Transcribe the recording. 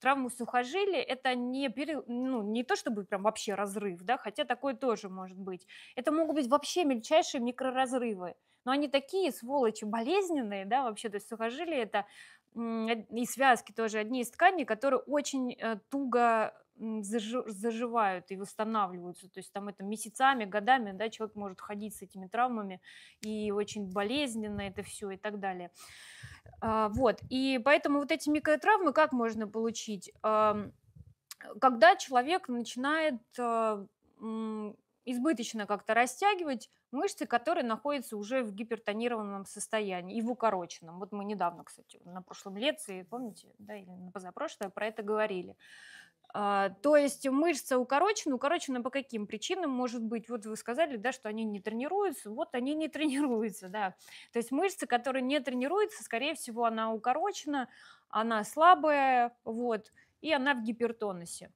травму сухожилия — это ну, не то чтобы прям вообще разрыв, да, хотя такое тоже может быть. Это могут быть вообще мельчайшие микроразрывы. Но они такие, сволочи, болезненные, да, вообще. То есть сухожилие — это и связки тоже одни из тканей, которые очень туго заживают и восстанавливаются. То есть там это месяцами, годами, да, человек может ходить с этими травмами, и очень болезненно это все и так далее. Вот, и поэтому вот эти микротравмы как можно получить? Когда человек начинает избыточно как-то растягивать мышцы, которые находятся уже в гипертонированном состоянии и в укороченном. Вот мы недавно, кстати, на прошлом лекции, помните, да, или на позапрошлое про это говорили. То есть мышца укорочена по каким причинам может быть? Вот вы сказали, да, что они не тренируются, вот они не тренируются, да. То есть мышцы, которые не тренируются, скорее всего, она укорочена, она слабая, вот, и она в гипертонусе.